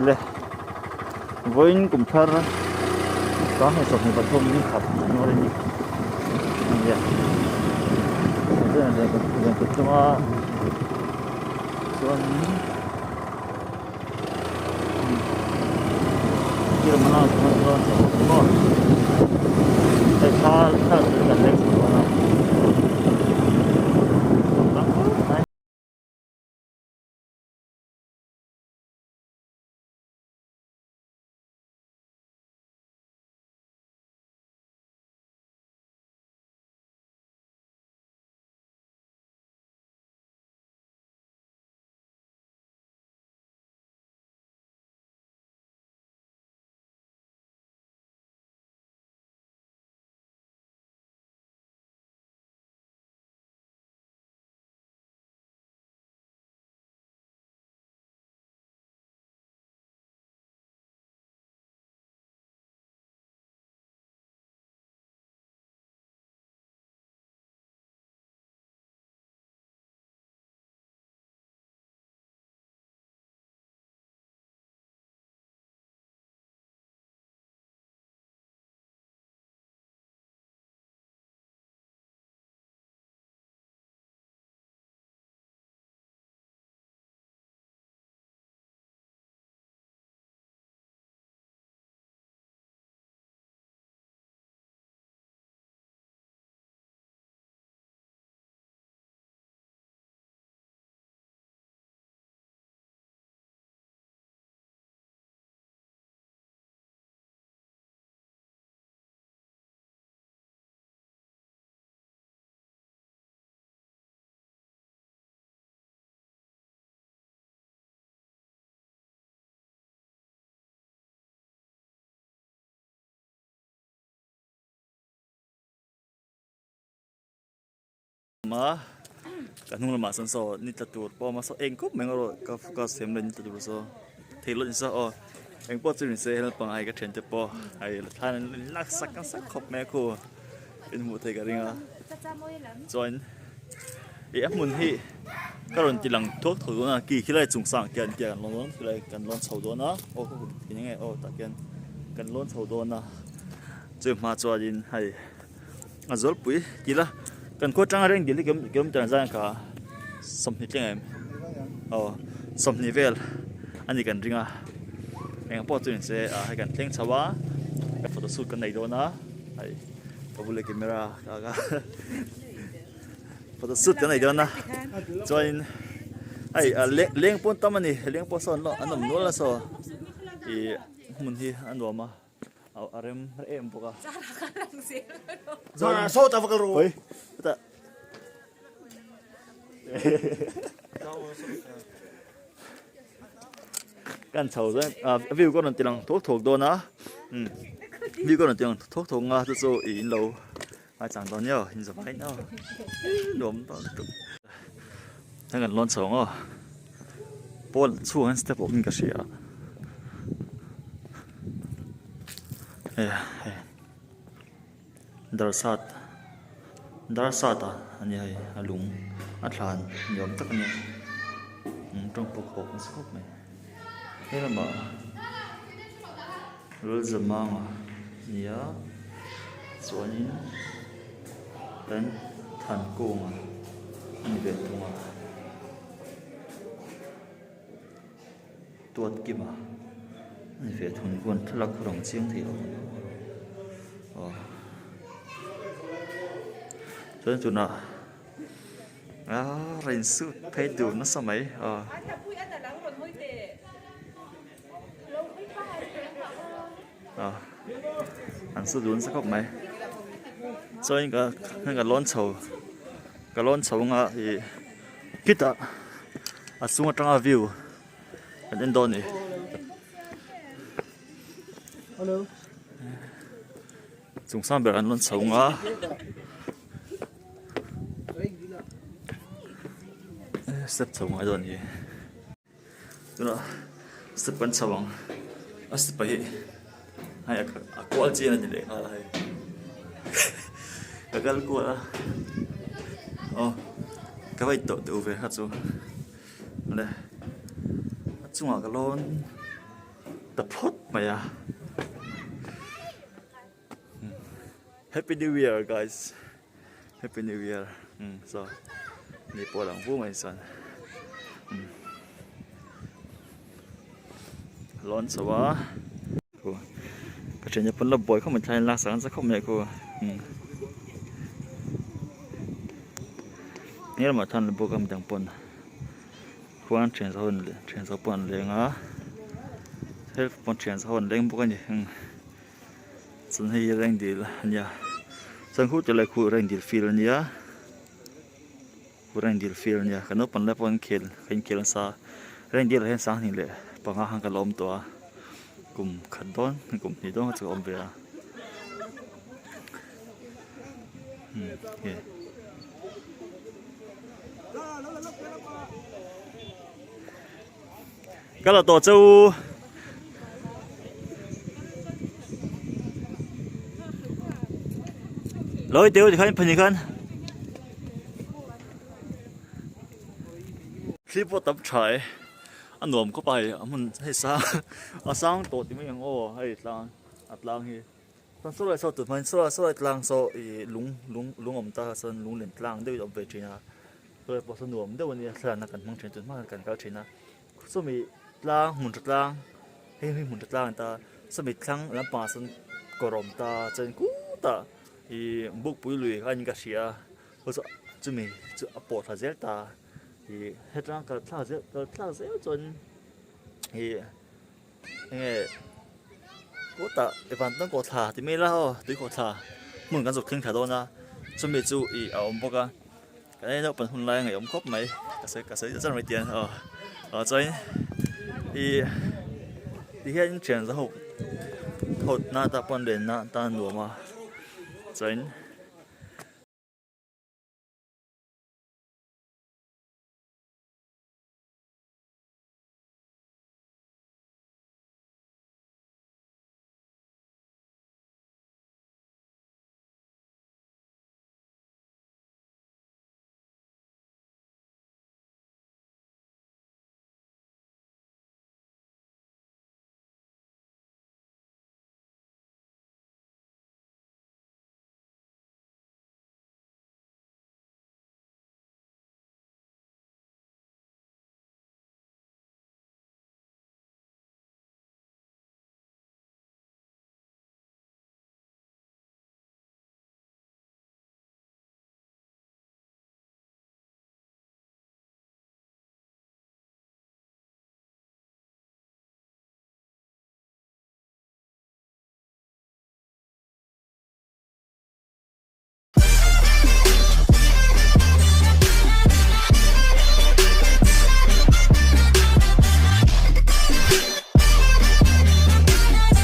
le voin kum thar có hay sọc vật thông đi khắp nó lên đi ya itu ada yang pertama soal kira mana semua hal dengan lek semua mà cả nung là mà sân sò nít tạt tuột po mà sò eng cúp mình rồi có xem lên tạt tuột sò thì lúc sò eng po chừng xe là bằng ai cái chuyện tạt po ai là than lắc sắc khóc mẹ côเป็นหมู่ไทยกันอ่ะจอยem muốn hi các bạn chỉ lăng thuốc thử na kỳ khi lại trùng sang kian kian lon khi lại cần lon sầu đốn á ô cái này ô ta kian cần lon sầu đốn na chơi mà cho din hay à rồi bụi kỳ là cần có trang riêng gì kiếm kiếm trang ra cả sắm hết tiếng em sắm nivel anh ấy cần riêng à em bỏ tiền sẽ hay cần tiếng chào á cái photo shoot cái này đó na hay có bộ camera cả photo shoot cái này đó na cho nên hay liên pon tâm này liên pon son lo anh nằm nuôi là so thì muốn thì anh đồ mà em boka Zona so ta vakal ro. oi ta kan chau rồi view có lần tiếng thuốc đô na view có lần tiếng thuốc nga tôi so in lâu ai chẳng đó nhở hình dạng nó đốm đó thằng gần lon sống à bol chu han step up in cái gì à darsat ani hai alung atlan yom tak ani trong pok hok skop me hera ma rul zamang ya chuanin dan than kong ani ve tunga tuat kima ani ve thun kon thlak rong chiang thi cho nên chúng nó rèn sự thay đổi nó sao mấy ăn sự đúng sẽ không mấy cho nên cái lon chầu ngà thì kita xuống trong view ở trên đó này Hello. chúng sang bên lon chầu ngà step chồng ai rồi nhỉ? Chúng nó step ban chồng, step bảy, hay qual chi là gì đấy? Cái qual, cái vậy tổ về hết rồi. Đây, chúng nó cái lon ตะพดมาอ่ะ Happy New Year guys Happy New Year so นี่ปวดหลังผู้ไม่สันร้อนสวะกูก็เช่นจะเป็นระบอยเข้ามาใช้รักษาสักคำเนี่ยกูนี่เรามาทันระบบกำจังปนควรเชียนสะหนเลยเชียนสะปนเลยอ่ะเฮ้ยปนเชียนสะหนเล่งพวกนี้สันให้แรงดีละเนี่ยสังคู่จะเลยคู่แรงดีฟิลเนี่ยคู่แรงดีฟิลเนี่ยขนมปังเล็บปังเขียนเขียนซาแรงดีเลยเห็นสังนี่เลยปังหางกระลมตัวกลุ่มขัดต้นกลุ่มนี้ต้องจะอมเบียก็เราตัวเจ้าlối tiêu thì khánh phần gì khánh clip vào tập trời anh nuông có bài mình hay sao sáng tổ thì mấy ô hay lang hi tao số lại sau tụi mình số lại lang sau lúng ông ta sơn lúng lên lang đây ông về chuyện à rồi bỏ số nuông đâyวันนี้làนักการเมืองเชิญจุดมากกันเขาเชิญนะsốมีlangหมุนจุดlangให้หมุนจุดlangตาsốมีครั้งแล้วป่าsơnกรมตาเจนกู้ตาอีบุกปุยลุยกันก็เสียเพราะจะมีจะปวดหัวเจ็บตาอีเฮ็ดร่างก็ท่าเจ็บจนอีกูตาไอ้บ้านต้องกดท่าที่ไม่เล่าด้วยกดท่าเหมือนกันสุดขึ้นขาโดนนะจะมีจูอีเอาพวกกันcái này nóเป็นหุ่นแรงไงอมครบไหมกระเซจะไม่เตียนใจที่เห็นเฉียนสะหกหดหน้าตาปนเด่นหน้าตาหนัวมา真。